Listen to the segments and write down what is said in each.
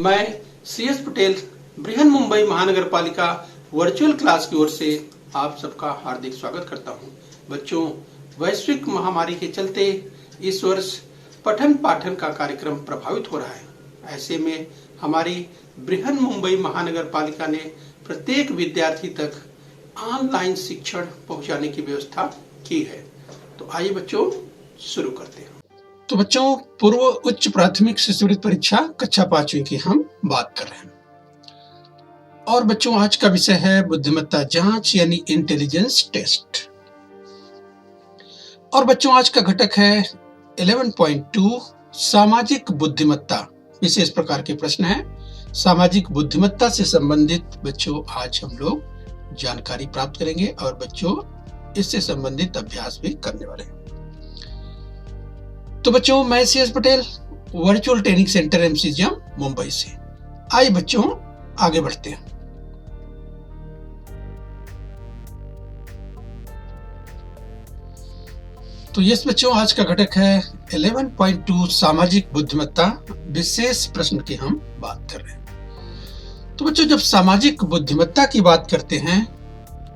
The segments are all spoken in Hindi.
मैं CS पटेल बृहन मुंबई महानगर पालिका वर्चुअल क्लास की ओर से आप सबका हार्दिक स्वागत करता हूं। बच्चों, वैश्विक महामारी के चलते इस वर्ष पठन पाठन का कार्यक्रम प्रभावित हो रहा है। ऐसे में हमारी बृहन मुंबई महानगर पालिका ने प्रत्येक विद्यार्थी तक ऑनलाइन शिक्षण पहुंचाने की व्यवस्था की है। तो आइए बच्चों शुरू करते हैं। तो बच्चों, पूर्व उच्च प्राथमिक शिष्यवृत्ति परीक्षा कक्षा 5वीं की हम बात कर रहे हैं और बच्चों आज का विषय है बुद्धिमत्ता जांच यानी इंटेलिजेंस टेस्ट। और बच्चों आज का घटक है 11.2 सामाजिक बुद्धिमत्ता। विशेष प्रकार के प्रश्न है। सामाजिक बुद्धिमत्ता से संबंधित बच्चों आज हम लोग जानकारी प्राप्त करेंगे और बच्चों इससे संबंधित अभ्यास भी करने वाले हैं। तो बच्चों, मैं CS Patel virtual training centre MCGM Mumbai से। आइए बच्चों आगे बढ़ते हैं। तो यस बच्चों, आज का घटक है 11.2 सामाजिक बुद्धिमत्ता। विशेष प्रश्न की हम बात कर रहे हैं। तो बच्चों, जब सामाजिक बुद्धिमत्ता की बात करते हैं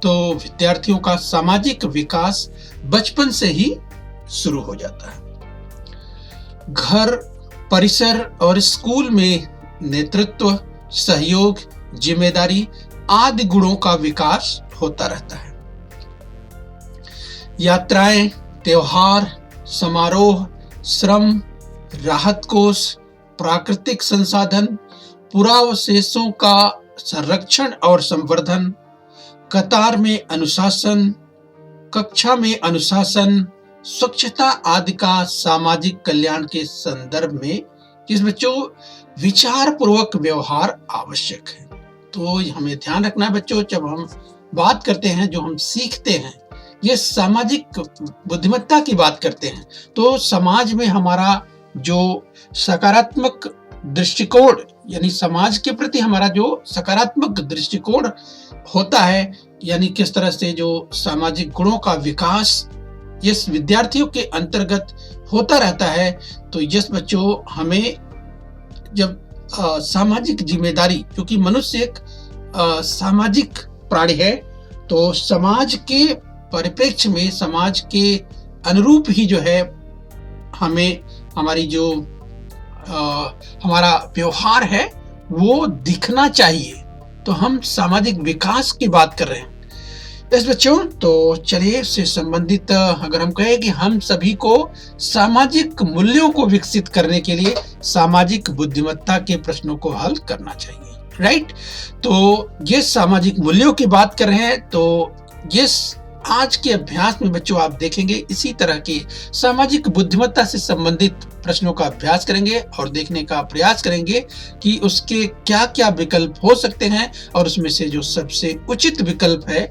तो विद्यार्थियों का सामाजिक विकास बचपन से ही शुरू हो जाता है। घर, परिसर और स्कूल में नेतृत्व, सहयोग, जिम्मेदारी आदि गुणों का विकास होता रहता है। यात्राएं, त्योहार, समारोह, श्रम, राहत कोष, प्राकृतिक संसाधन, पुरावशेषों का संरक्षण और संवर्धन, कतार में अनुशासन, कक्षा में अनुशासन, स्वच्छता आदि का सामाजिक कल्याण के संदर्भ में किस बच्चों विचार पूर्वक व्यवहार आवश्यक है। तो हमें ध्यान रखना है बच्चों, जब हम बात करते हैं, जो हम सीखते हैं, ये सामाजिक बुद्धिमत्ता की बात करते हैं, तो समाज में हमारा जो सकारात्मक दृष्टिकोण यानी समाज के प्रति हमारा जो सकारात्मक दृष्टिकोण होता है, यानी किस तरह से जो सामाजिक गुणों का विकास इस विद्यार्थियों के अंतर्गत होता रहता है। तो यस बच्चों, हमें जब सामाजिक जिम्मेदारी, क्योंकि मनुष्य एक सामाजिक प्राणी है, तो समाज के परिप्रेक्ष्य में, समाज के अनुरूप ही जो है हमें हमारी जो हमारा व्यवहार है वो दिखना चाहिए। तो हम सामाजिक विकास की बात कर रहे हैं इस बच्चों। तो चलिए इससे संबंधित अगर हम कहें कि हम सभी को सामाजिक मूल्यों को विकसित करने के लिए सामाजिक बुद्धिमत्ता के प्रश्नों को हल करना चाहिए, राइट। तो ये सामाजिक मूल्यों की बात कर रहे हैं। तो ये आज के अभ्यास में बच्चों आप देखेंगे इसी तरह की सामाजिक बुद्धिमत्ता से संबंधित प्रश्नों का अभ्यास करेंगे और देखने का प्रयास करेंगे कि उसके क्या क्या विकल्प हो सकते हैं और उसमें से जो सबसे उचित विकल्प है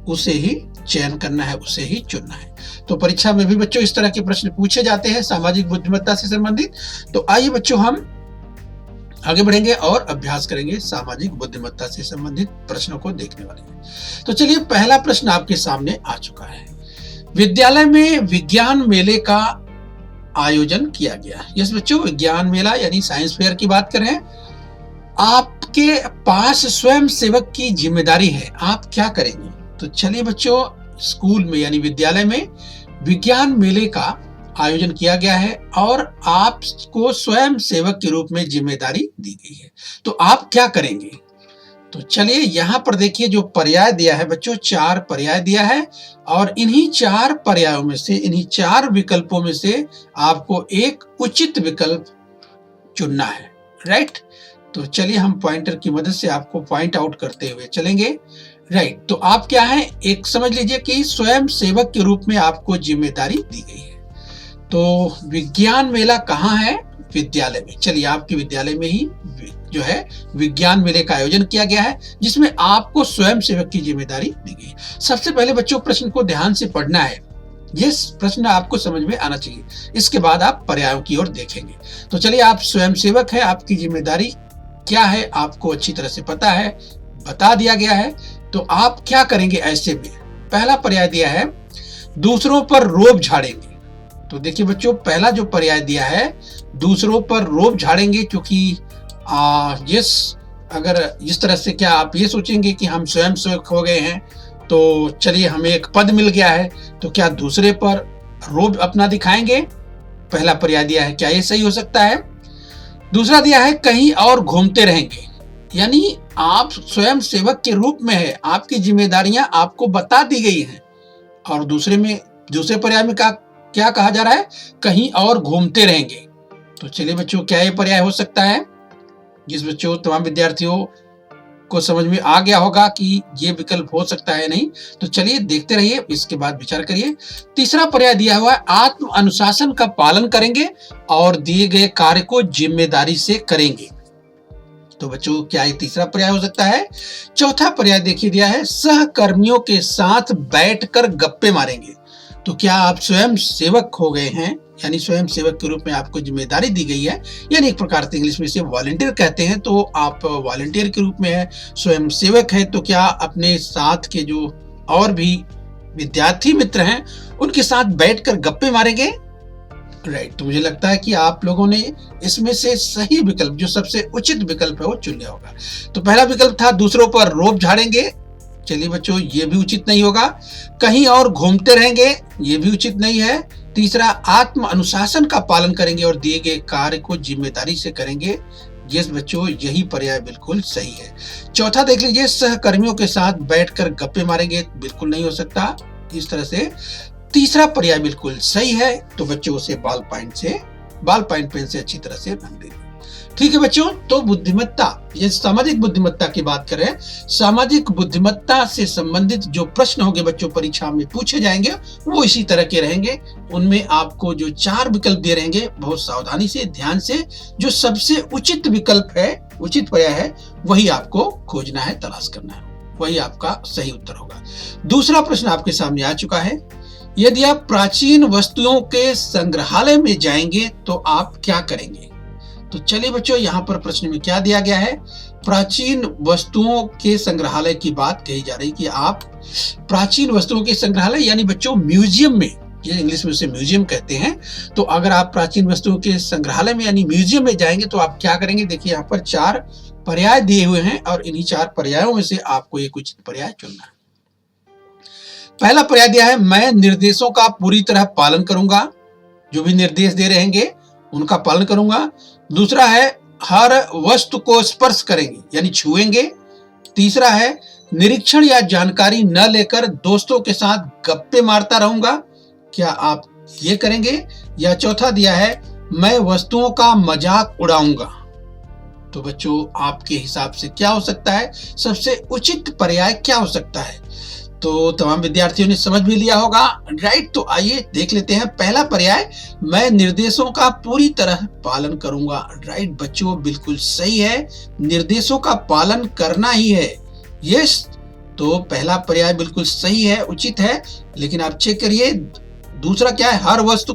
उसे ही चयन करना है, उसे ही चुनना है। तो परीक्षा में भी बच्चों इस तरह के प्रश्न पूछे जाते हैं सामाजिक बुद्धिमत्ता से संबंधित। तो आइए बच्चों हम आगे बढ़ेंगे और अभ्यास करेंगे सामाजिक बुद्धिमत्ता से संबंधित प्रश्नों को देखने वाले हैं। तो चलिए पहला प्रश्न आपके सामने आ चुका है। विद्यालय में विज्ञान मेले का आयोजन किया गया। यस बच्चों, विज्ञान मेला यानी साइंस फेयर की बात कर रहे हैं। आपके पास स्वयं सेवक की जिम्मेदारी है, आप क्या करेंगे? तो चलिए बच्चों, स्कूल में यानी विद्यालय में विज्ञान मेले का आयोजन किया गया है और आपको स्वयं सेवक के रूप में जिम्मेदारी दी गई है। तो आप क्या करेंगे? तो चलिए यहाँ पर देखिए जो पर्याय दिया है बच्चों, 4 पर्याय दिया है और इन्हीं 4 पर्यायों में से, इन्हीं 4 विकल्पों में से आपको एक उचित विकल्प चुनना है, राइट। तो चलिए हम पॉइंटर की मदद से आपको पॉइंट आउट करते हुए चलेंगे, राइट। तो आप क्या है, एक समझ लीजिए कि स्वयं सेवक के रूप में आपको जिम्मेदारी दी गई है। तो विज्ञान मेला कहाँ है? विद्यालय में। चलिए आपके विद्यालय में ही जो है विज्ञान मेले का आयोजन किया गया है जिसमें आपको स्वयं सेवक की जिम्मेदारी दी गई। सबसे पहले बच्चों प्रश्न को ध्यान से पढ़ना है, ये प्रश्न आपको समझ में आना चाहिए। इसके बाद आप पर्यायों की ओर देखेंगे। तो चलिए, आप स्वयं सेवक है, आपकी जिम्मेदारी क्या है आपको अच्छी तरह से पता है, बता दिया गया है। तो आप क्या करेंगे ऐसे में? पहला पर्याय दिया है दूसरों पर रोब झाड़ेंगे। तो देखिए बच्चों, पहला जो पर्याय दिया है दूसरों पर रोब झाड़ेंगे, क्योंकि यस, अगर इस तरह से क्या आप ये सोचेंगे कि हम स्वयं सेवक हो गए हैं, तो चलिए हमें एक पद मिल गया है, तो क्या दूसरे पर रोब अपना दिखाएंगे? पहला पर्याय दिया है, क्या ये सही हो सकता है? दूसरा दिया है कहीं और घूमते रहेंगे, यानी आप स्वयं सेवक के रूप में है, आपकी जिम्मेदारियां आपको बता दी गई हैं। और दूसरे पर्याय में क्या कहा जा रहा है? कहीं और घूमते रहेंगे। तो चलिए बच्चों, क्या ये पर्याय हो सकता है? जिस बच्चों तमाम विद्यार्थियों को समझ में आ गया होगा कि ये विकल्प हो सकता है नहीं, तो चलिए देखते रहिए, इसके बाद विचार करिए। तीसरा पर्याय दिया हुआ है आत्म अनुशासन का पालन करेंगे और दिए गए कार्य को जिम्मेदारी से करेंगे। तो बच्चों, क्या ये तीसरा पर्याय हो सकता है? चौथा पर्याय देखिए दिया है सहकर्मियों के साथ बैठकर गप्पे मारेंगे। तो क्या आप स्वयं सेवक हो गए हैं, यानी स्वयं सेवक के रूप में आपको जिम्मेदारी दी गई है, यानी एक प्रकार से इंग्लिश में इसे वॉलंटियर कहते हैं, तो आप वॉलंटियर के रूप में है, स्वयं सेवक है, तो क्या अपने साथ के जो और भी विद्यार्थी मित्र हैं उनके साथ बैठकर गप्पे मारेंगे? राइट, तो मुझे लगता है कि आप लोगों ने इसमें से सही विकल्प, जो सबसे उचित विकल्प है, वो चुन लिया होगा। तो पहला विकल्प था दूसरों पर रोब झाड़ेंगे, चलिए बच्चों ये भी उचित नहीं होगा। कहीं और घूमते रहेंगे, ये भी उचित नहीं है। तीसरा, आत्म अनुशासन का पालन करेंगे और दिए गए कार्य को जिम्मेदारी से करेंगे, यस बच्चों यही पर्याय बिल्कुल सही है। चौथा देख लीजिए, सहकर्मियों के साथ बैठकर गप्पे मारेंगे, बिल्कुल नहीं हो सकता। इस तरह से तीसरा पर्याय बिल्कुल सही है, तो बच्चों उसे बॉल पॉइंट पेन से अच्छी तरह से रंग दें। ठीक है बच्चों, तो बुद्धिमत्ता, ये सामाजिक बुद्धिमत्ता की बात कर रहे हैं। सामाजिक बुद्धिमत्ता से संबंधित जो प्रश्न होंगे बच्चों परीक्षा में पूछे जाएंगे, वो इसी तरह के रहेंगे। उनमें आपको जो 4 विकल्प दिए रहेंगे, बहुत सावधानी से, ध्यान से, जो सबसे उचित विकल्प है, उचित पर्याय है, वही आपको खोजना है, तलाश करना है, वही आपका सही उत्तर होगा। दूसरा प्रश्न आपके सामने आ चुका है, यदि आप प्राचीन वस्तुओं के संग्रहालय में जाएंगे तो आप क्या करेंगे? तो चलिए बच्चों, यहाँ पर प्रश्न में क्या दिया गया है? प्राचीन वस्तुओं के संग्रहालय की बात कही जा रही है कि आप प्राचीन वस्तुओं के संग्रहालय, यानी बच्चों म्यूजियम में, ये इंग्लिश में उसे म्यूजियम कहते हैं, तो अगर आप प्राचीन वस्तुओं के संग्रहालय में यानी म्यूजियम में जाएंगे तो आप क्या करेंगे? देखिए यहाँ पर 4 पर्याय दिए हुए हैं और इन्हीं 4 पर्यायों में से आपको एक उचित पर्याय चुनना है। पहला पर्याय दिया है, मैं निर्देशों का पूरी तरह पालन करूंगा, जो भी निर्देश दे रहेंगे उनका पालन करूंगा। दूसरा है, हर वस्तु को स्पर्श करेंगे, यानी छुएंगे। तीसरा है, निरीक्षण या जानकारी न लेकर दोस्तों के साथ गप्पे मारता रहूंगा, क्या आप ये करेंगे? या चौथा दिया है, मैं वस्तुओं का मजाक उड़ाऊंगा। तो बच्चों, आपके हिसाब से क्या हो सकता है? सबसे उचित पर्याय क्या हो सकता है? तो तमाम विद्यार्थियों ने समझ भी लिया होगा, राइट। तो आइए देख लेते हैं। पहला पर्याय, मैं निर्देशों का पूरी तरह पालन करूंगा, राइट बच्चों बिल्कुल सही है, निर्देशों का पालन करना ही है, यस। तो पहला पर्याय बिल्कुल सही है, उचित है। लेकिन आप चेक करिए, दूसरा क्या है, हर वस्तु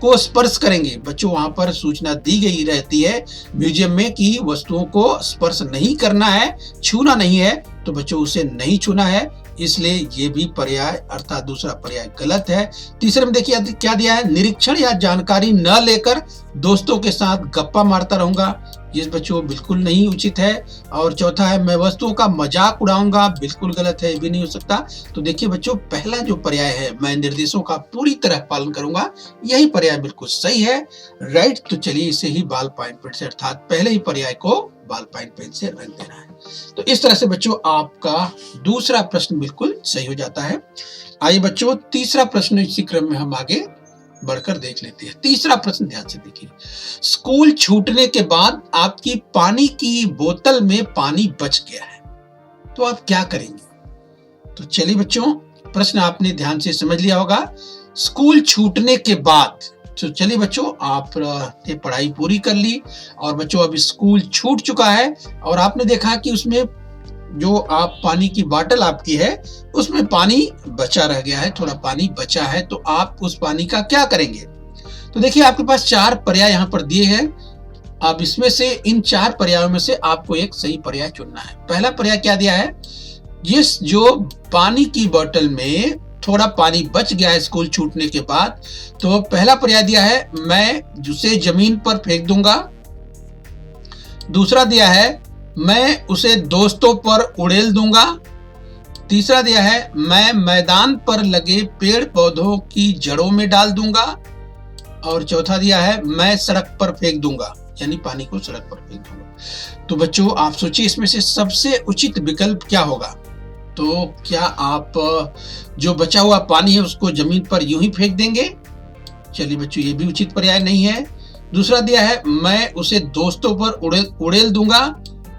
को स्पर्श करेंगे। बच्चों, वहां पर सूचना दी गई रहती है म्यूजियम में कि वस्तुओं को स्पर्श नहीं करना है, छूना नहीं है, तो बच्चों उसे नहीं छूना है, इसलिए ये भी पर्याय अर्थात दूसरा पर्याय गलत है। तीसरे में देखिए क्या दिया है, निरीक्षण या जानकारी न लेकर दोस्तों के साथ गप्पा मारता रहूंगा, ये बच्चों बिल्कुल नहीं उचित है। और चौथा है, मैं वस्तुओं का मजाक उड़ाऊंगा, बिल्कुल गलत है, ये भी नहीं हो सकता। तो देखिए बच्चों, पहला जो पर्याय है, मैं निर्देशों का पूरी तरह पालन करूंगा, यही पर्याय बिल्कुल सही है, राइट। तो चलिए इसे ही बॉल पॉइंट पेन से अर्थात पहले ही पर्याय को बॉल पॉइंट पेन से रंग देना है। तो इस तरह से बच्चों आपका दूसरा प्रश्न बिल्कुल सही हो जाता है। आइए बच्चों, तीसरा प्रश्न इसी क्रम में हम आगे बढ़कर देख लेते हैं। तीसरा प्रश्न ध्यान से देखिए, स्कूल छूटने के बाद आपकी पानी की बोतल में पानी बच गया है, तो आप क्या करेंगे? तो चलिए बच्चों, प्रश्न आपने ध्यान से समझ लिया होगा। स्कूल छूटने के बाद, तो चलिए बच्चों, आपने पढ़ाई पूरी कर ली और बच्चों अब स्कूल छूट चुका है और आपने देखा कि उसमें जो आप पानी की बोतल आपकी है उसमें पानी बचा रह गया है, थोड़ा पानी बचा है, तो आप उस पानी का क्या करेंगे? तो देखिए आपके पास 4 पर्याय यहाँ पर दिए हैं। अब इसमें से इन 4 पर्यायों में से आपको एक सही पर्याय चुनना है। पहला पर्याय क्या दिया है, जिस जो पानी की बोतल में थोड़ा पानी बच गया है स्कूल छूटने के बाद, तो पहला पर्याय दिया है, मैं उसे जमीन पर फेंक दूंगा। दूसरा दिया है मैं उसे दोस्तों पर उड़ेल दूंगा। तीसरा दिया है मैं मैदान पर लगे पेड़ पौधों की जड़ों में डाल दूंगा। और चौथा दिया है मैं सड़क पर फेंक दूंगा, यानी पानी को सड़क पर फेंक दूंगा। तो बच्चों आप सोचिए इसमें से सबसे उचित विकल्प क्या होगा। तो क्या आप जो बचा हुआ पानी है उसको जमीन पर यूं ही फेंक देंगे? चलिए बच्चों, ये भी उचित पर्याय नहीं है। दूसरा दिया है मैं उसे दोस्तों पर उड़ेल दूंगा,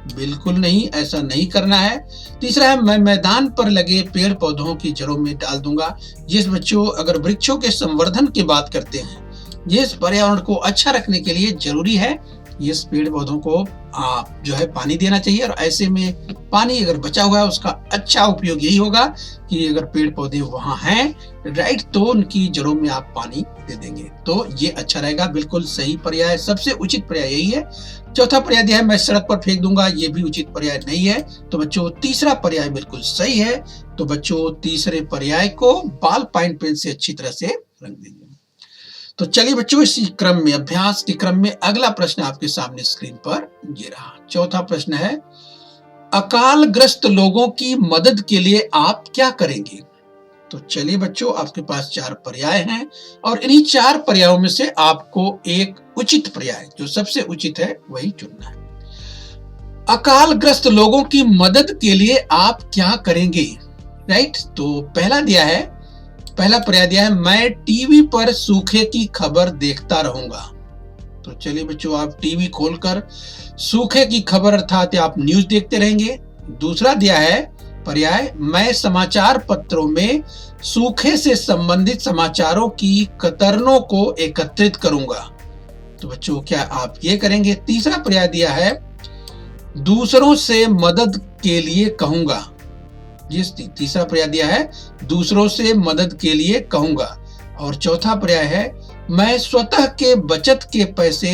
बिल्कुल नहीं, ऐसा नहीं करना है। तीसरा है मैं मैदान पर लगे पेड़ पौधों की जड़ों में डाल दूंगा। जिस बच्चों अगर वृक्षों के संवर्धन की बात करते हैं, जिस पर्यावरण को अच्छा रखने के लिए जरूरी है इस पेड़ पौधों को आप जो है पानी देना चाहिए। और ऐसे में पानी अगर बचा हुआ है उसका अच्छा उपयोग यही होगा कि अगर पेड़ पौधे वहां हैं, राइट, तो उनकी जड़ों में आप पानी दे देंगे, तो ये अच्छा रहेगा। बिल्कुल सही पर्याय, सबसे उचित पर्याय यही है। चौथा पर्याय दिया है मैं सड़क पर फेंक दूंगा, ये भी उचित पर्याय नहीं है। तो बच्चों तीसरा पर्याय बिल्कुल सही है। तो बच्चों तीसरे पर्याय को बॉल पॉइंट पेन से अच्छी तरह से रंग देंगे। तो चलिए बच्चों, इसी क्रम में, अभ्यास के क्रम में अगला प्रश्न आपके सामने स्क्रीन पर ये रहा। चौथा प्रश्न है अकाल ग्रस्त लोगों की मदद के लिए आप क्या करेंगे? तो चलिए बच्चों, आपके पास 4 पर्याय हैं और इन्हीं 4 पर्यायों में से आपको एक उचित पर्याय, जो सबसे उचित है, वही चुनना है। अकाल ग्रस्त लोगों की मदद के लिए आप क्या करेंगे? राइट, तो पहला पर्याय दिया है मैं टीवी पर सूखे की खबर देखता रहूंगा। तो चलिए बच्चों, आप टीवी खोलकर सूखे की खबर अर्थात आप न्यूज देखते रहेंगे। दूसरा दिया है पर्याय मैं समाचार पत्रों में सूखे से संबंधित समाचारों की कतरनों को एकत्रित करूंगा। तो बच्चों क्या आप ये करेंगे? तीसरा पर्याय दिया है दूसरों से मदद के लिए कहूंगा। तीसरा पर्याय दिया है दूसरों से मदद के लिए कहूंगा। और चौथा पर्याय है मैं स्वतः के बचत के पैसे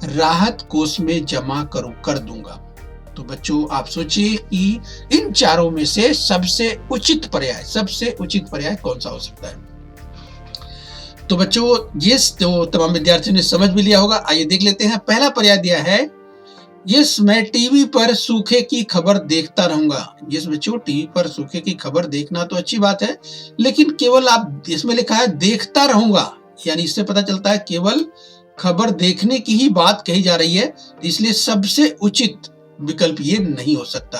राहत कोष में जमा कर दूंगा। तो बच्चों आप सोचिए कि इन चारों में से सबसे उचित पर्याय कौन सा हो सकता है? तो बच्चों ये तो तमाम विद्यार्थियों ने समझ भी लिया होगा। आइए देख लेते हैं। पहला पर्याय दिया है यस मैं टीवी पर सूखे की खबर देखता रहूंगा। यस बच्चों, टीवी पर सूखे की खबर देखना तो अच्छी बात है, लेकिन केवल आप इसमें लिखा है देखता रहूंगा, यानी इससे पता चलता है केवल खबर देखने की ही बात कही जा रही है, इसलिए सबसे उचित विकल्प ये नहीं हो सकता।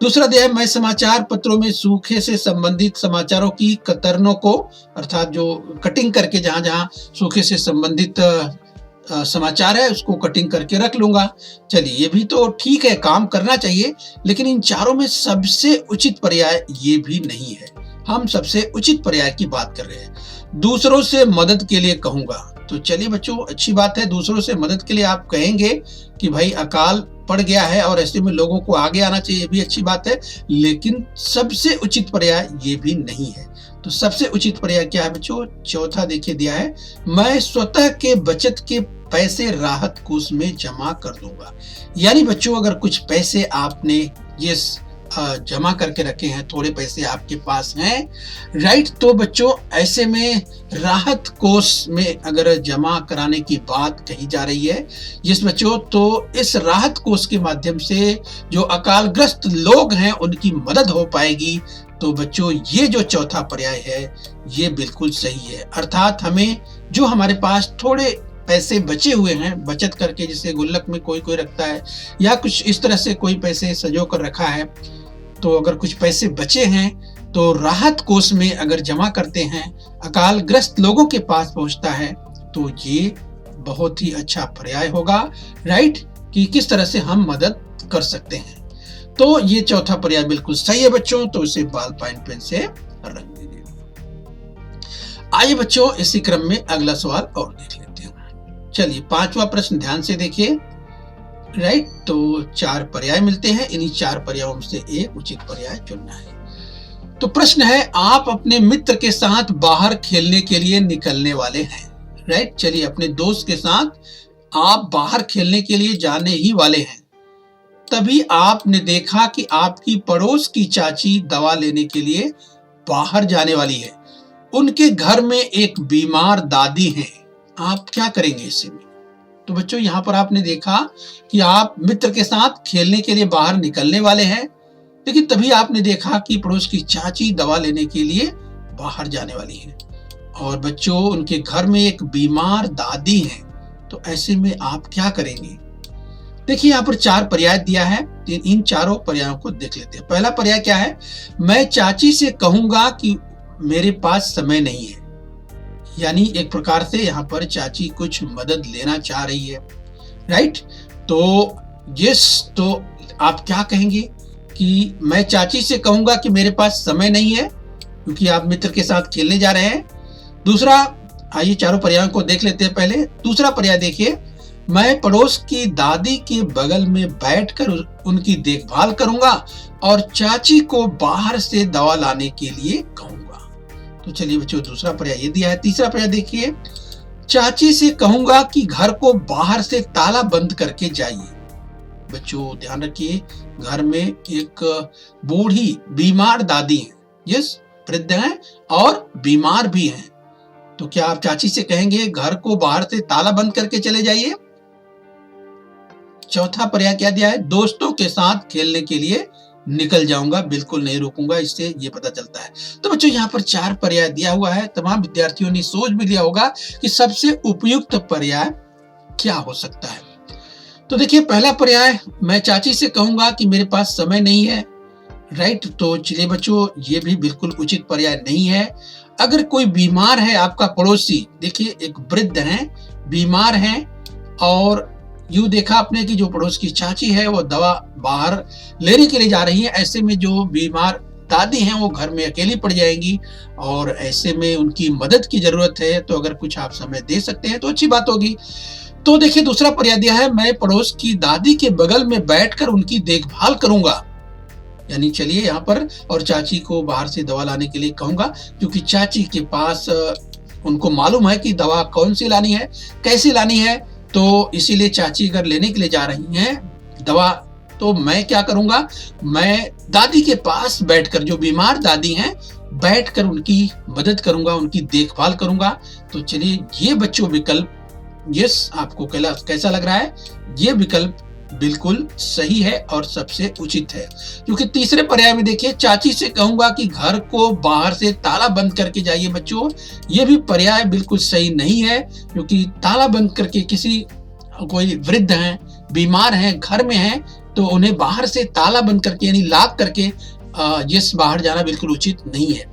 दूसरा दिया है मैं समाचार पत्रों में सूखे से संबंधित समाचारों की कतरनों को, अर्थात जो कटिंग करके जहां जहां सूखे से संबंधित समाचार है उसको कटिंग करके रख लूंगा। चलिए ये भी तो ठीक है, काम करना चाहिए, लेकिन इन चारों में सबसे उचित पर्याय ये भी नहीं है। हम सबसे उचित पर्याय की बात कर रहे हैं। दूसरों से मदद के लिए कहूंगा। तो चलिए बच्चों, अच्छी बात है, दूसरों से मदद के लिए आप कहेंगे कि भाई अकाल पड़ गया है और ऐसे में लोगों को आगे आना चाहिए, ये भी अच्छी बात है, लेकिन सबसे उचित पर्याय ये भी नहीं है। तो सबसे उचित पर्याय क्या है बच्चों? चौथा देखिए दिया है मैं स्वतः के बचत के पैसे राहत कोष में जमा कर दूंगा। यानी बच्चों अगर कुछ पैसे आपने ये जमा करके रखे हैं, थोड़े पैसे आपके पास हैं, राइट, तो बच्चों ऐसे में राहत कोष में अगर जमा कराने की बात कही जा रही है जिस बच्चों, तो इस राहत कोष के माध्यम से जो अकालग्रस्त लोग हैं उनकी मदद हो पाएगी। तो बच्चों ये जो चौथा पर्याय है ये बिल्कुल सही है। अर्थात हमें जो हमारे पास थोड़े पैसे बचे हुए हैं, बचत करके, जिसे गुल्लक में कोई कोई रखता है या कुछ इस तरह से कोई पैसे सजो कर रखा है, तो अगर कुछ पैसे बचे हैं तो राहत कोष में अगर जमा करते हैं, अकालग्रस्त लोगों के पास पहुंचता है, तो ये बहुत ही अच्छा पर्याय होगा, राइट, कि किस तरह से हम मदद कर सकते हैं। तो ये चौथा पर्याय बिल्कुल सही है बच्चों, तो इसे बॉल पॉइंट पेन से रंग दीजिए। आइए बच्चों, इसी क्रम में अगला सवाल और देख लेते हैं। चलिए 5वां प्रश्न ध्यान से देखिए, राइट, तो 4 पर्याय मिलते हैं, इन्हीं 4 पर्यायों में से एक उचित पर्याय चुनना है। तो प्रश्न है आप अपने मित्र के साथ बाहर खेलने के लिए निकलने वाले हैं, राइट, चलिए अपने दोस्त के साथ आप बाहर खेलने के लिए जाने ही वाले हैं। तभी आपने देखा कि आपकी पड़ोस की चाची दवा लेने के लिए बाहर जाने वाली है। उनके घर में एक बीमार दादी है। आप क्या करेंगे ऐसे में? तो बच्चों यहाँ पर आपने देखा कि आप मित्र के साथ खेलने के लिए बाहर निकलने वाले हैं, लेकिन तभी आपने देखा कि पड़ोस की चाची दवा लेने के लिए बाहर जाने वाली है और बच्चों उनके घर में एक बीमार दादी है। तो ऐसे में आप क्या करेंगे? देखिए यहाँ पर 4 पर्याय दिया है, इन चारों पर्यायों को देख लेते हैं। पहला पर्याय क्या है? मैं चाची से कहूंगा कि मेरे पास समय नहीं है। यानी एक प्रकार से यहाँ पर चाची कुछ मदद लेना चाह रही है, राइट? तो तो आप क्या कहेंगे कि मैं चाची से कहूंगा कि मेरे पास समय नहीं है, क्योंकि आप मित्र के साथ खेलने जा रहे हैं। दूसरा, आइए चारों पर्यायों को देख लेते हैं। पहले दूसरा पर्याय देखिए, मैं पड़ोस की दादी के बगल में बैठकर उनकी देखभाल करूंगा और चाची को बाहर से दवा लाने के लिए कहूंगा। तो चलिए बच्चों, दूसरा पर्याय ये दिया है। तीसरा पर्याय देखिए, चाची से कहूंगा कि घर को बाहर से ताला बंद करके जाइए। बच्चों ध्यान रखिए, घर में एक बूढ़ी बीमार दादी है, यस, वृद्ध हैं और बीमार भी हैं। तो क्या आप चाची से कहेंगे घर को बाहर से ताला बंद करके चले जाइए? चौथा पर्याय क्या दिया है? दोस्तों के साथ खेलने के लिए निकल जाऊंगा, बिल्कुल नहीं रुकूंगा। इससे ये पता चलता है। तो बच्चों यहाँ पर 4 पर्याय दिया हुआ है। तमाम विद्यार्थियों ने सोच भी लिया होगा कि सबसे उपयुक्त पर्याय क्या हो सकता है। तो देखिए, पहला पर्याय, मैं चाची से कहूंगा कि मेरे पास समय नहीं है, राइट? तो चलिए बच्चों, ये भी बिल्कुल उचित पर्याय नहीं है। अगर कोई बीमार है, आपका पड़ोसी, देखिए एक वृद्ध हैं, बीमार हैं और यूं देखा आपने कि जो पड़ोस की चाची है वो दवा बाहर लेने के लिए जा रही है। ऐसे में जो बीमार दादी हैं वो घर में अकेली पड़ जाएंगी और ऐसे में उनकी मदद की जरूरत है। तो अगर कुछ आप समय दे सकते हैं तो अच्छी बात होगी। तो देखिए दूसरा पर्याय दिया है, मैं पड़ोस की दादी के बगल में बैठकर उनकी देखभाल करूंगा। यानी चलिए यहाँ पर, और चाची को बाहर से दवा लाने के लिए कहूंगा, क्योंकि चाची के पास उनको मालूम है कि दवा कौन सी लानी है, कैसे लानी है। तो इसीलिए चाची अगर लेने के लिए जा रही हैं दवा, तो मैं क्या करूंगा? मैं दादी के पास बैठकर, जो बीमार दादी हैं, बैठकर उनकी मदद करूंगा, उनकी देखभाल करूंगा। तो चलिए ये बच्चों विकल्प, यस, आपको कैसा लग रहा है? ये विकल्प बिल्कुल सही है और सबसे उचित है। क्योंकि तीसरे पर्याय में देखिए, चाची से कहूंगा कि घर को बाहर से ताला बंद करके जाइए। बच्चों ये भी पर्याय बिल्कुल सही नहीं है, क्योंकि ताला बंद करके कोई वृद्ध हैं, बीमार हैं, घर में हैं, तो उन्हें बाहर से ताला बंद करके यानी लॉक करके बाहर जाना बिल्कुल उचित नहीं है।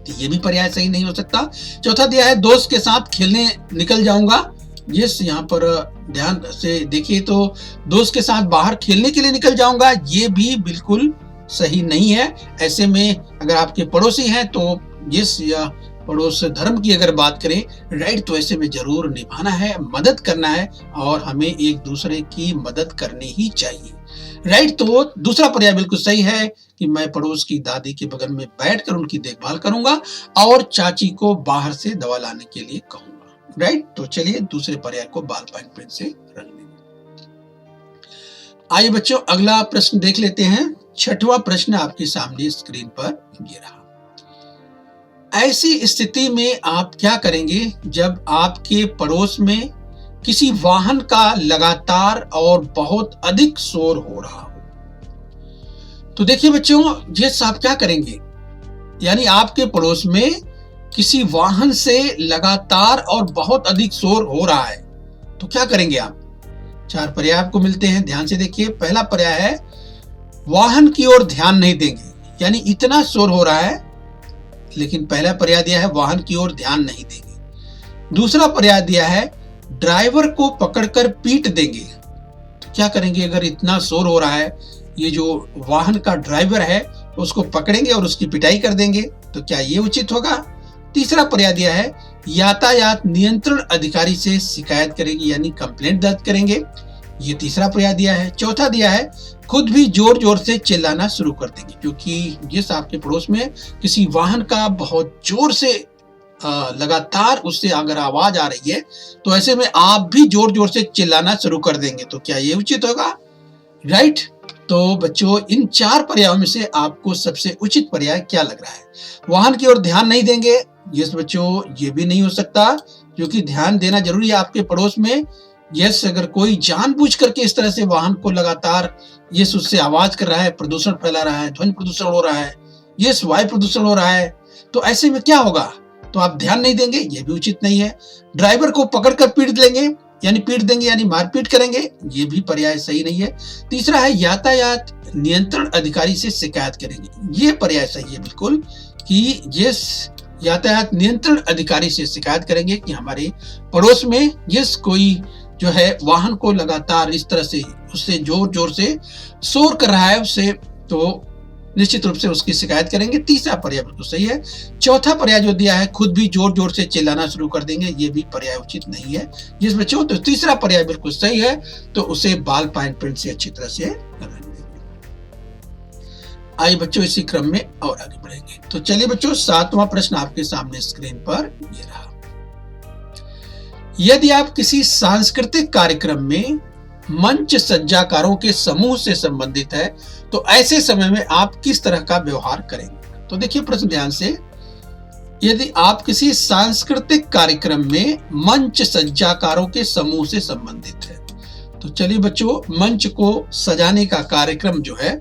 तो ये भी पर्याय सही नहीं हो सकता। चौथा दिया है, दोस्त के साथ खेलने निकल जाऊंगा। यस, यहाँ पर ध्यान से देखिए, तो दोस्त के साथ बाहर खेलने के लिए निकल जाऊंगा, ये भी बिल्कुल सही नहीं है। ऐसे में अगर आपके पड़ोसी हैं तो यस, या पड़ोस धर्म की अगर बात करें, राइट, तो ऐसे में जरूर निभाना है, मदद करना है और हमें एक दूसरे की मदद करनी ही चाहिए, राइट। तो दूसरा पर्याय बिल्कुल सही है कि मैं पड़ोस की दादी के बगल में बैठकर उनकी देखभाल करूंगा और चाची को बाहर से दवा लाने के लिए कहूंगा, राइट। तो चलिए दूसरे पर्याय को बॉल पॉइंट पेन से रख लेंगे। आइए बच्चों, अगला प्रश्न देख लेते हैं। छठवां प्रश्न आपके सामने स्क्रीन पर ये रहा। ऐसी स्थिति में आप क्या करेंगे जब आपके पड़ोस में किसी वाहन का लगातार और बहुत अधिक शोर हो रहा हो? तो देखिए बच्चों, ये आप क्या करेंगे, यानी आपके पड़ोस में किसी वाहन से लगातार और बहुत अधिक शोर हो रहा है, तो क्या करेंगे आप? 4 पर्याय आपको मिलते हैं, ध्यान से देखिए। पहला पर्याय है, वाहन की ओर ध्यान नहीं देंगे, यानी इतना शोर हो रहा है, लेकिन पहला पर्याय दिया है वाहन की ओर ध्यान नहीं देंगे। दूसरा पर्याय दिया है, ड्राइवर को पकड़कर पीट देंगे। तो क्या करेंगे अगर इतना शोर हो रहा है, ये जो वाहन का ड्राइवर है उसको पकड़ेंगे और उसकी पिटाई कर देंगे, तो क्या ये उचित होगा? तीसरा पर्याय दिया है, यातायात नियंत्रण अधिकारी से शिकायत करेंगे, यानी कंप्लेंट दर्ज करेंगे, ये तीसरा पर्याय दिया है। चौथा दिया है, खुद भी जोर जोर से चिल्लाना शुरू कर देंगे, क्योंकि जिस आपके पड़ोस में किसी वाहन का बहुत जोर से लगातार उससे अगर आवाज आ रही है, तो ऐसे में आप भी जोर जोर से चिल्लाना शुरू कर देंगे, तो क्या ये उचित होगा? राइट। तो बच्चों, इन 4 पर्यायों में से आपको सबसे उचित पर्याय क्या लग रहा है? वाहन की ओर ध्यान नहीं देंगे, यस बच्चों, ये भी नहीं हो सकता, क्योंकि ध्यान देना जरूरी है आपके पड़ोस में यस, अगर कोई जानबूझ करके इस तरह से वाहन को लगातार यस उससे आवाज कर रहा है, प्रदूषण फैला रहा है, ध्वनि प्रदूषण हो रहा है, यस वायु प्रदूषण हो रहा है, तो ऐसे में क्या होगा? तो आप ध्यान नहीं देंगे, ये भी उचित नहीं है। ड्राइवर को पकड़कर पीट देंगे यानी मारपीट करेंगे, ये भी पर्याय सही नहीं है। तीसरा है यातायात नियंत्रण अधिकारी से शिकायत करेंगे, ये पर्याय सही है बिल्कुल कि यस यातायात नियंत्रण अधिकारी से शिकायत करेंगे कि हमारे पड़ोस में यस कोई जो है वाहन को लगातार इस तरह से उससे जोर से शोर कर रहा है उससे, तो निश्चित रूप से उसकी शिकायत करेंगे। तीसरा पर्याय बिल्कुल सही है। चौथा पर्याय जो दिया है खुद भी जोर से चिल्लाना शुरू कर देंगे, ये भी पर्याय उचित नहीं है। जिस बच्चों तो तीसरा पर्याय बिल्कुल सही है, तो उसे बाल पाइन पेंट से अच्छी तरह से रंग देंगे। आइए बच्चों इसी क्रम में और आगे बढ़ेंगे। तो चलिए बच्चों 7वां प्रश्न आपके सामने स्क्रीन पर ये रहा। यदि आप किसी सांस्कृतिक कार्यक्रम में मंच सज्जाकारों के समूह से संबंधित है तो ऐसे समय में आप किस तरह का व्यवहार करेंगे? तो देखिए प्रश्न ध्यान से, यदि आप किसी सांस्कृतिक कार्यक्रम में मंच सज्जाकारों के समूह से संबंधित है, तो चलिए बच्चों मंच को सजाने का कार्यक्रम जो है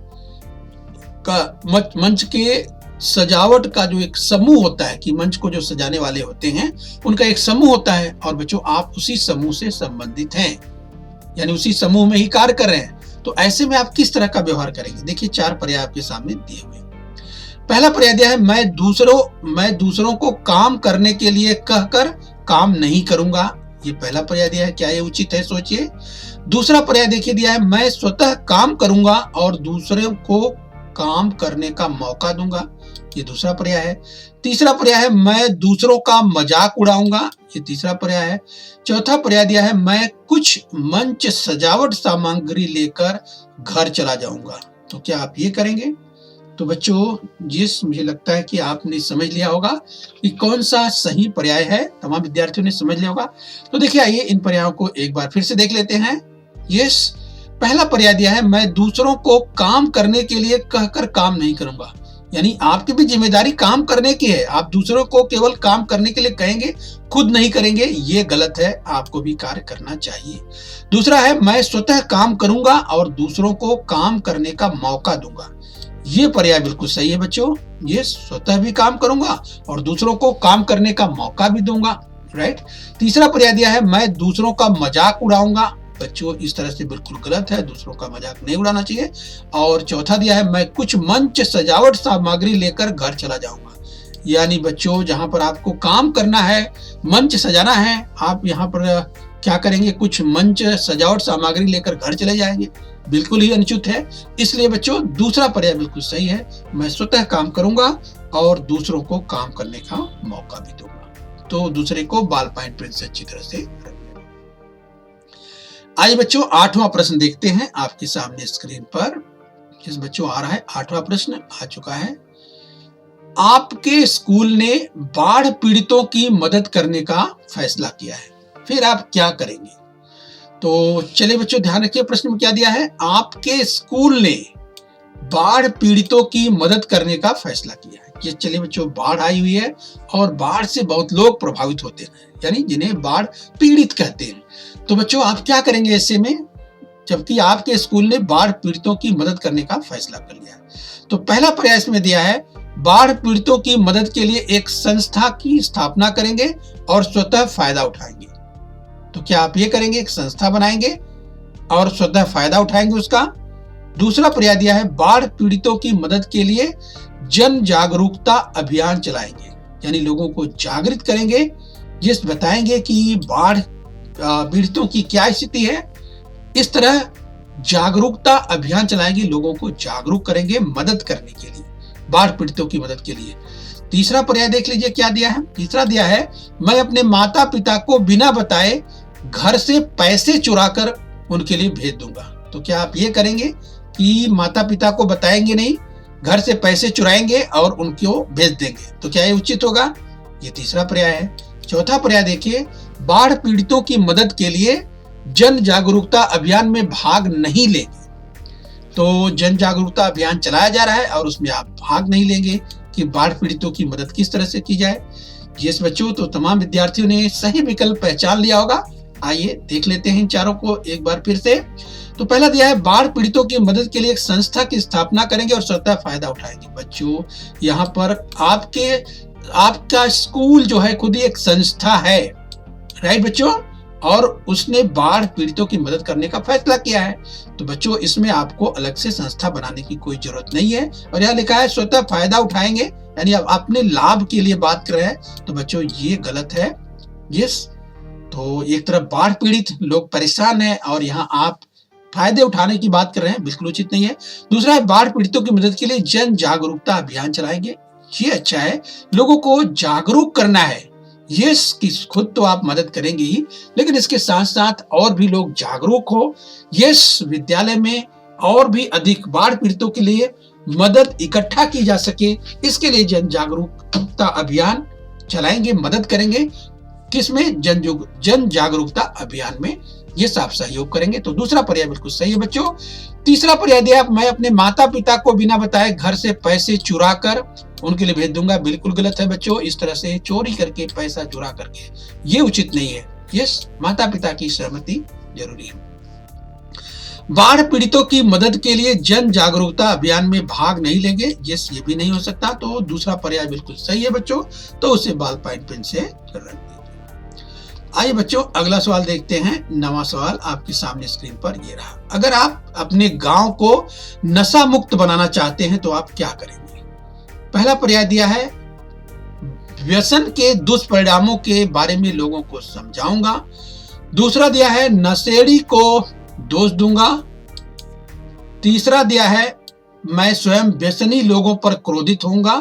मंच के सजावट का जो एक समूह होता है कि मंच को जो सजाने वाले होते हैं उनका एक समूह होता है, और बच्चों आप उसी समूह से संबंधित हैं यानी उसी समूह में ही कार्य कर रहे हैं, तो ऐसे में आप किस तरह का व्यवहार करेंगे? देखिए 4 पर्याय आपके सामने दिए हुए। पहला पर्याय दिया है मैं दूसरों को काम करने के लिए कहकर काम नहीं करूंगा, ये पहला पर्याय दिया है। क्या ये उचित है? सोचिए। दूसरा पर्याय देखिए दिया है मैं स्वतः काम करूंगा और दूसरों को काम करने का मौका दूंगा, ये दूसरा पर्याय है। तीसरा पर्याय है मैं दूसरों का मजाक उड़ाऊंगा, ये तीसरा पर्याय है। चौथा पर्याय दिया है मैं कुछ मंच सजावट सामग्री लेकर घर चला जाऊंगा, तो क्या आप ये करेंगे? तो बच्चों मुझे लगता है कि आपने समझ लिया होगा कि कौन सा सही पर्याय है, तमाम विद्यार्थियों ने समझ लिया होगा। तो देखिए आइए इन पर्यायों को एक बार फिर से देख लेते हैं। यस, पहला पर्याय दिया है मैं दूसरों को काम करने के लिए कहकर काम नहीं करूंगा, यानी आपकी भी जिम्मेदारी काम करने की है, आप दूसरों को केवल काम करने के लिए कहेंगे, खुद नहीं करेंगे, ये गलत है, आपको भी कार्य करना चाहिए। दूसरा है मैं स्वतः काम करूंगा और दूसरों को काम करने का मौका दूंगा, ये पर्याय बिल्कुल सही है बच्चों। ये स्वतः भी काम करूंगा और दूसरों को काम करने का मौका भी दूंगा, राइट। तीसरा पर्याय दिया है मैं दूसरों का मजाक उड़ाऊंगा, बच्चों इस तरह से बिल्कुल गलत है, दूसरों का मजाक नहीं उड़ाना चाहिए। और चौथा दिया है मैं कुछ मंच सजावट सामग्री लेकर घर चला जाऊंगा, यानी बच्चों जहां पर आपको काम करना है, मंच सजाना है, आप यहाँ पर क्या करेंगे? कुछ मंच सजावट सामग्री लेकर घर चले जाएंगे, बिल्कुल ही अनुचित है। इसलिए बच्चों दूसरा पर्याय बिल्कुल सही है, मैं स्वतः काम करूंगा और दूसरों को काम करने का मौका भी दूंगा, तो दूसरे को बाल पाइन पेन से अच्छी तरह से। आइए बच्चों 8वां प्रश्न देखते हैं आपके सामने स्क्रीन पर। जिस बच्चों आ रहा है 8वां प्रश्न आ चुका है। आपके स्कूल ने बाढ़ पीड़ितों की मदद करने का फैसला किया है, फिर आप क्या करेंगे? तो चलिए बच्चों ध्यान रखिए प्रश्न में क्या दिया है। आपके स्कूल ने बाढ़ पीड़ितों की मदद करने का फैसला किया है। ये चलिए बच्चों बाढ़ आई हुई है और बाढ़ से बहुत लोग प्रभावित होते हैं, यानी जिन्हें बाढ़ पीड़ित कहते हैं। तो बच्चों आप क्या करेंगे ऐसे में, जबकि आपके स्कूल ने बाढ़ पीड़ितों की मदद करने का फैसला कर लिया? तो पहला प्रयास में दिया है बाढ़ पीड़ितों की मदद के लिए एक संस्था की स्थापना करेंगे और स्वतः फायदा उठाएंगे। तो क्या आप ये करेंगे, एक संस्था बनाएंगे और स्वतः फायदा उठाएंगे उसका? दूसरा पर्याय दिया है बाढ़ पीड़ितों की मदद के लिए जन जागरूकता अभियान चलाएंगे, यानी लोगों को जागृत करेंगे, जिस बताएंगे कि बाढ़ पीड़ितों की क्या स्थिति है, इस तरह जागरूकता अभियान चलाएंगे, लोगों को जागरूक करेंगे मदद करने के लिए, बाढ़ पीड़ितों की मदद के लिए। तीसरा पर्याय देख लीजिए क्या दिया है। तीसरा दिया है मैं अपने माता पिता को बिना बताए घर से पैसे चुराकर उनके लिए भेज दूंगा। तो क्या आप ये करेंगे कि माता पिता को बताएंगे नहीं, घर से पैसे चुराएंगे और उनको भेज देंगे? तो क्या ये उचित होगा? ये तीसरा पर्याय है। चौथा पर्याय देखिए, बाढ़ पीड़ितों की मदद के लिए जन जागरूकता अभियान में भाग नहीं लेंगे। तो जन जागरूकता अभियान चलाया जा रहा है और उसमें आप भाग नहीं लेंगे कि बाढ़ पीड़ितों की मदद किस तरह से की जाए। जिस बच्चों तो तमाम विद्यार्थियों ने सही विकल्प पहचान लिया होगा आइए देख लेते हैं इन चारों को एक बार फिर से। तो पहला दिया है बाढ़ पीड़ितों की मदद के लिए एक संस्था की स्थापना करेंगे और स्वतः फायदा उठाएंगे। बच्चों यहाँ पर आपका स्कूल जो है खुद ही एक संस्था है, राइट बच्चों, और उसने बाढ़ पीड़ितों की मदद करने का फैसला किया है। तो बच्चों इसमें आपको अलग से संस्था बनाने की कोई जरूरत नहीं है। और यहाँ लिखा है स्वतः फायदा उठाएंगे, यानी आप अपने लाभ के लिए बात कर रहे हैं, तो बच्चों ये गलत है। यस, तो एक तरफ बाढ़ पीड़ित लोग परेशान हैं और यहाँ आप फायदे उठाने की बात कर रहे हैं, बिल्कुल उचित नहीं है। दूसरा है बाढ़ पीड़ितों की मदद के लिए जन जागरूकता अभियान चलाएंगे। ये अच्छा है, लोगों को जागरूक करना है। ये खुद तो आप मदद करेंगे ही, लेकिन इसके साथ साथ और भी लोग जागरूक हो। यस, विद्यालय में और भी अधिक बाढ़ पीड़ितों के लिए मदद इकट्ठा की जा सके, इसके लिए जन जागरूकता अभियान चलाएंगे, मदद करेंगे। किसमें? जन जागरूकता अभियान में ये आप सहयोग करेंगे। तो दूसरा पर्याय बिल्कुल सही है बच्चों। तीसरा पर्याय दिया, मैं अपने माता पिता को बिना बताए घर से पैसे चुरा कर उनके लिए भेज दूंगा। बिल्कुल गलत है बच्चों, इस तरह से चोरी करके पैसा चुरा करके ये उचित नहीं है। यस, माता पिता की सहमति जरूरी है। बाढ़ पीड़ितों की मदद के लिए जन जागरूकता अभियान में भाग नहीं लेंगे। यस, ये भी नहीं हो सकता। तो दूसरा पर्याय बिल्कुल सही है बच्चों, तो उसे बॉल पॉइंट पेन से रख दीजिए। आइए बच्चों अगला सवाल देखते हैं। नवा सवाल आपके सामने स्क्रीन पर ये रहा। अगर आप अपने गांव को नशा मुक्त बनाना चाहते हैं तो आप क्या करेंगे? पहला पर्याय दिया है व्यसन के दुष्परिणामों के बारे में लोगों को समझाऊंगा। दूसरा दिया है नशेड़ी को दोष दूंगा। तीसरा दिया है मैं स्वयं व्यसनी लोगों पर क्रोधित होऊंगा।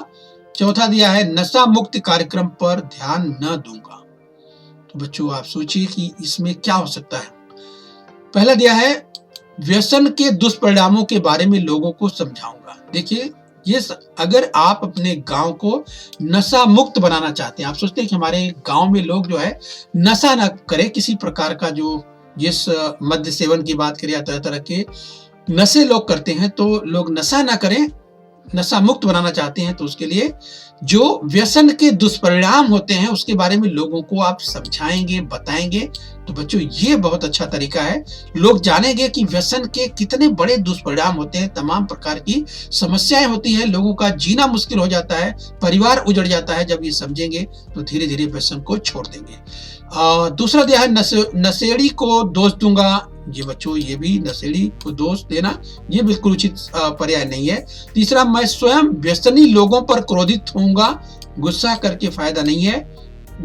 चौथा दिया है नशा मुक्त कार्यक्रम पर ध्यान न दूंगा। तो बच्चों आप सोचिए कि इसमें क्या हो सकता है। पहला दिया है व्यसन के दुष्परिणामों के बारे में लोगों को समझाऊंगा। देखिए ये अगर आप अपने गांव को नशा मुक्त बनाना चाहते हैं, आप सोचते हैं कि हमारे गांव में लोग जो है नशा ना करे, किसी प्रकार का जो जिस मद्य सेवन की बात करें या तरह तरह के नशे लोग करते हैं, तो लोग नशा ना करें, नशा मुक्त बनाना चाहते हैं, तो उसके लिए जो व्यसन के दुष्परिणाम होते हैं उसके बारे में लोगों को आप समझाएंगे, बताएंगे। तो बच्चों ये बहुत अच्छा तरीका है। लोग जानेंगे कि व्यसन के कितने बड़े दुष्परिणाम होते हैं, तमाम प्रकार की समस्याएं होती हैं, लोगों का जीना मुश्किल हो जाता है, परिवार उजड़ जाता है। जब ये समझेंगे तो धीरे धीरे व्यसन को छोड़ देंगे। दूसरा दिया है नशेड़ी को दोष दूंगा। ये बच्चों ये भी नशेड़ी को दोष देना ये बिल्कुल उचित पर्याय नहीं है। तीसरा मैं स्वयं व्यसनी लोगों पर क्रोधित होऊंगा, गुस्सा करके फायदा नहीं है।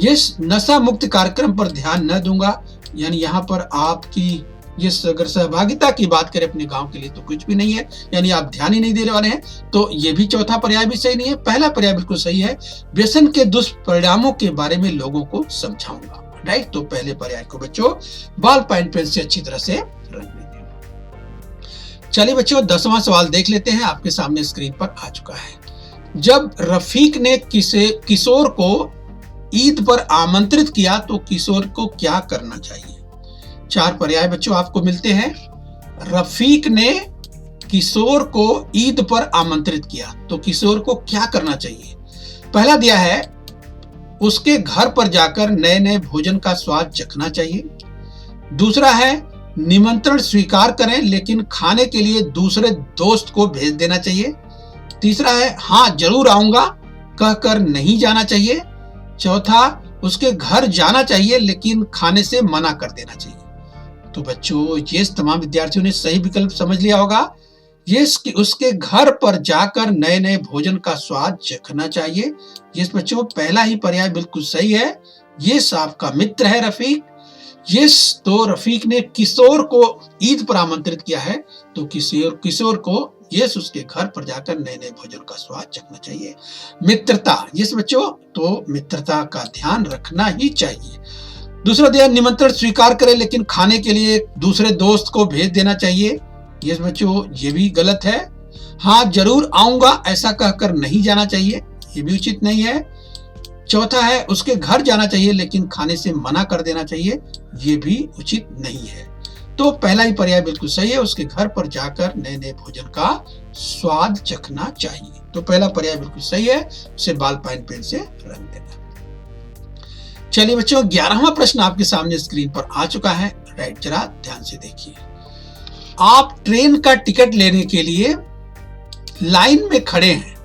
ये नशा मुक्त कार्यक्रम पर ध्यान न दूंगा, यानी यहाँ पर आपकी ये अगर सहभागिता की बात करें अपने गांव के लिए तो कुछ भी नहीं है, यानी आप ध्यान ही नहीं देने वाले हैं। तो ये भी चौथा पर्याय भी सही नहीं है। पहला पर्याय बिल्कुल सही है, व्यसन के दुष्परिणामों के बारे में लोगों को समझाऊंगा, राइट। तो पहले पर्याय को बच्चों बॉल पॉइंट पेन से अच्छी तरह से रख लेते हैं। चलिए बच्चों 10वां सवाल देख लेते हैं, आपके सामने स्क्रीन पर आ चुका है। जब रफीक ने किशोर को ईद पर आमंत्रित किया तो किशोर को क्या करना चाहिए? 4 पर्याय बच्चों आपको मिलते हैं। रफीक ने किशोर को ईद पर आमंत्रित किया तो किशोर को क्या करना चाहिए? पहला दिया है उसके घर पर जाकर नए नए भोजन का स्वाद चखना चाहिए। दूसरा है निमंत्रण स्वीकार करें लेकिन खाने के लिए दूसरे दोस्त को भेज देना चाहिए। तीसरा है हाँ जरूर आऊंगा कहकर नहीं जाना चाहिए। चौथा उसके घर जाना चाहिए लेकिन खाने से मना कर देना चाहिए। तो बच्चों ये तमाम विद्यार्थियों ने सही विकल्प समझ लिया होगा। ये उसके घर पर जाकर नए नए भोजन का स्वाद चखना चाहिए। ये बच्चों पहला ही पर्याय बिल्कुल सही है। ये आपका मित्र है रफीक। ये तो रफीक ने किशोर को ईद पर आमंत्रित किया है तो किशोर को ये उसके घर पर जाकर नए नए भोजन का स्वाद चखना चाहिए। मित्रता, ये बच्चों तो मित्रता का ध्यान रखना ही चाहिए। दूसरा दिया निमंत्रण स्वीकार करें लेकिन खाने के लिए दूसरे दोस्त को भेज देना चाहिए। ये बच्चों ये भी गलत है। हाँ जरूर आऊंगा ऐसा कहकर नहीं जाना चाहिए, ये भी उचित नहीं है। चौथा है उसके घर जाना चाहिए लेकिन खाने से मना कर देना चाहिए, ये भी उचित नहीं है। तो पहला ही पर्याय बिल्कुल सही है, उसके घर पर जाकर नए नए भोजन का स्वाद चखना चाहिए। तो पहला पर्याय बिल्कुल सही है, उसे बॉल पॉइंट पेन से रंग देना। चलिए बच्चों, 11वां प्रश्न आपके सामने स्क्रीन पर आ चुका है। राइट, जरा ध्यान से देखिए। आप ट्रेन का टिकट लेने के लिए लाइन में खड़े हैं।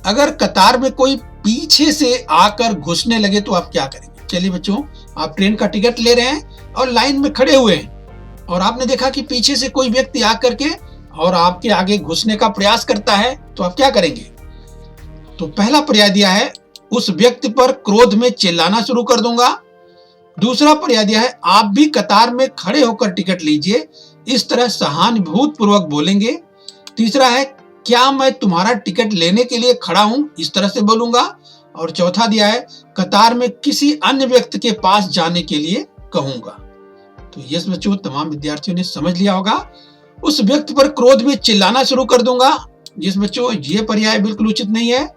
अगर कतार में कोई पीछे से आकर घुसने लगे तो आप क्या करेंगे? चलिए बच्चों, आप ट्रेन का टिकट ले रहे हैं और लाइन में खड़े हुए हैं और आपने देखा कि पीछे से कोई व्यक्ति आकर के और आपके आगे घुसने का प्रयास करता है, तो आप क्या करेंगे? तो पहला पर्याय दिया है, उस व्यक्ति पर क्रोध में चिल्लाना शुरू कर दूंगा। दूसरा पर्याय दिया है, आप भी कतार में खड़े होकर टिकट लीजिए, इस तरह सहानुभूति पूर्वक बोलेंगे। तीसरा है, क्या मैं तुम्हारा टिकट लेने के लिए खड़ा हूं, इस तरह से बोलूंगा। और चौथा दिया है, कतार में किसी अन्य व्यक्ति के पास जाने के लिए कहूंगा। तो यस बच्चों, तमाम विद्यार्थियों ने समझ लिया होगा। उस व्यक्ति पर क्रोध में चिल्लाना शुरू कर दूंगा। यस बच्चों, ये पर्याय बिल्कुल उचित नहीं है।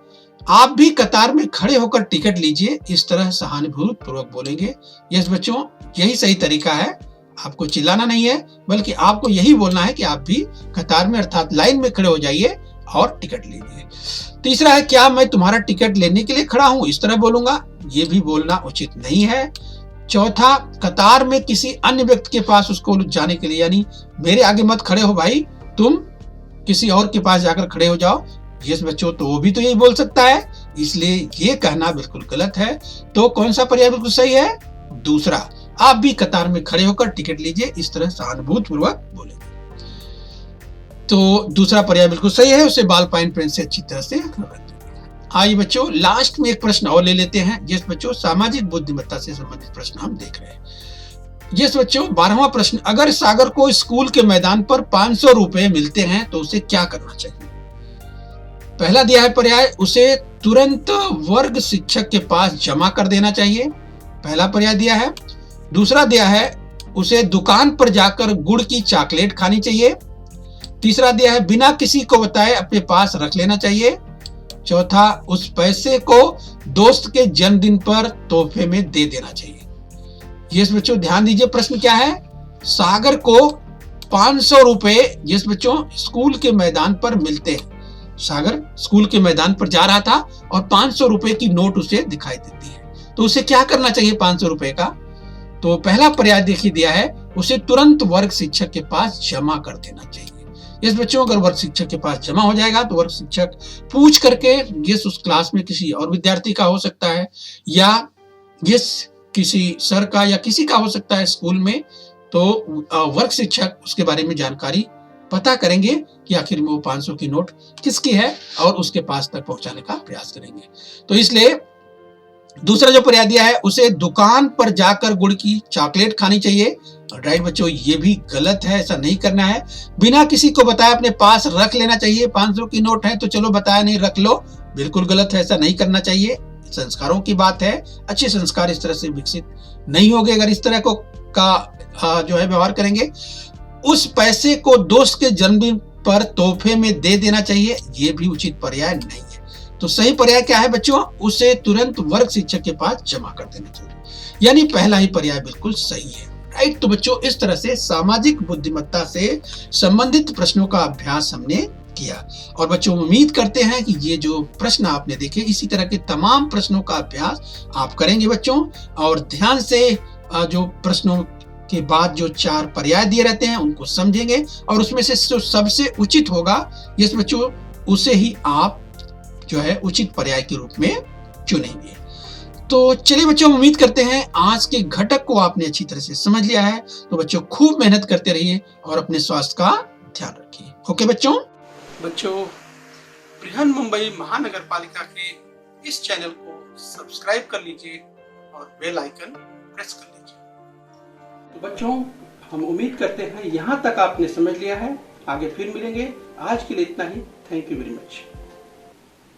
आप भी कतार में खड़े होकर टिकट लीजिए, इस तरह सहानुभूति पूर्वक बोलेंगे। यस बच्चों, यही सही तरीका है। आपको चिल्लाना नहीं है, बल्कि आपको यही बोलना है कि आप भी कतार में अर्थात लाइन में खड़े हो जाइए और टिकट लीजिए। तीसरा है, क्या मैं तुम्हारा टिकट लेने के लिए खड़ा हूं, इस तरह बोलूंगा। ये भी बोलना उचित नहीं है। चौथा, कतार में किसी अन्य व्यक्ति के पास उसको जाने के लिए, यानी मेरे आगे मत खड़े हो भाई, तुम किसी और के पास जाकर खड़े हो जाओ। यस बच्चों, तो वो भी तो यही बोल सकता है, इसलिए ये कहना बिल्कुल गलत है। तो कौन सा पर्याय बिल्कुल सही है? दूसरा, आप भी कतार में खड़े होकर टिकट लीजिए, इस तरह सहानुभूति पूर्वक बोलेंगे। तो दूसरा पर्याय बिल्कुल सही है, उसे बॉल पॉइंट पेन से अच्छी तरह से। आइए बच्चों, लास्ट में एक प्रश्न और ले लेते हैं। जिस बच्चों, सामाजिक बुद्धिमत्ता से संबंधित प्रश्न हम देख रहे हैं। जिस बच्चों, 12वां प्रश्न, अगर सागर को स्कूल के मैदान पर 500 रुपए मिलते हैं तो उसे क्या करना चाहिए? पहला दिया है पर्याय, उसे तुरंत वर्ग शिक्षक के पास जमा कर देना चाहिए। पहला पर्याय दिया है। दूसरा दिया है, उसे दुकान पर जाकर गुड़ की चॉकलेट खानी चाहिए। तीसरा दिया है, बिना किसी को बताए अपने पास रख लेना चाहिए। चौथा, उस पैसे को दोस्त के जन्मदिन पर तोहफे में दे देना चाहिए। यस बच्चों, ध्यान दीजिए, प्रश्न क्या है? सागर को 500 रुपए जिस बच्चों स्कूल के मैदान पर मिलते हैं। सागर स्कूल के मैदान पर जा रहा था और 500 रुपए की नोट उसे दिखाई देती है, तो उसे क्या करना चाहिए 500 रुपए का? तो पहला पर्याय देखिए दिया है, उसे तुरंत वर्ग शिक्षक के पास जमा कर देना चाहिए। इस बच्चों, अगर वर्ग शिक्षक के पास जमा हो जाएगा तो वर्ग शिक्षक पूछ करके, जिस उस क्लास में किसी और विद्यार्थी का हो सकता है, या जिस किसी सर का या किसी का हो सकता है स्कूल में, तो वर्ग शिक्षक उसके बारे में जानकारी पता करेंगे कि आखिर में वो 500 की नोट किसकी है और उसके पास तक पहुंचाने का प्रयास करेंगे। तो इसलिए दूसरा जो पर्याय दिया है, उसे दुकान पर जाकर गुड़ की चॉकलेट खानी चाहिए। राइट बच्चों, ये भी गलत है, ऐसा नहीं करना है। बिना किसी को बताए अपने पास रख लेना चाहिए। 500 की नोट है तो चलो बताया नहीं, रख लो, बिल्कुल गलत है, ऐसा नहीं करना चाहिए। संस्कारों की बात है, अच्छे संस्कार इस तरह से विकसित नहीं होंगे अगर इस तरह को का जो है व्यवहार करेंगे। उस पैसे को दोस्त के जन्मदिन पर तोहफे में दे देना चाहिए, ये भी उचित पर्याय नहीं है। तो सही पर्याय क्या है बच्चों? उसे तुरंत वर्ग शिक्षक के पास जमा कर देना चाहिए, यानी पहला ही पर्याय बिल्कुल सही है। राइट, तो बच्चों, इस तरह से सामाजिक बुद्धिमत्ता से संबंधित प्रश्नों का अभ्यास हमने किया। और बच्चों, उम्मीद करते हैं कि ये जो प्रश्न आपने देखे, इसी तरह के तमाम प्रश्नों का अभ्यास आप करेंगे बच्चों। और ध्यान से जो प्रश्नों के बाद जो 4 पर्याय दिए रहते हैं उनको समझेंगे और उसमें से जो सबसे उचित होगा, यस बच्चों, उसे ही आप जो है उचित पर्याय के रूप में चुनेंगे। तो चलिए बच्चों, उम्मीद करते हैं आज के घटक को आपने अच्छी तरह से समझ लिया है। तो बच्चों, खूब मेहनत करते रहिए और अपने स्वास्थ्य का ध्यान रखिए। ओके बच्चों, बृहन मुंबई महानगर पालिका के इस चैनल को सब्सक्राइब कर लीजिए और बेल आइकन प्रेस कर लीजिए। तो बच्चों, हम उम्मीद करते हैं यहाँ तक आपने समझ लिया है। आगे फिर मिलेंगे, आज के लिए इतना ही। Thank you very much.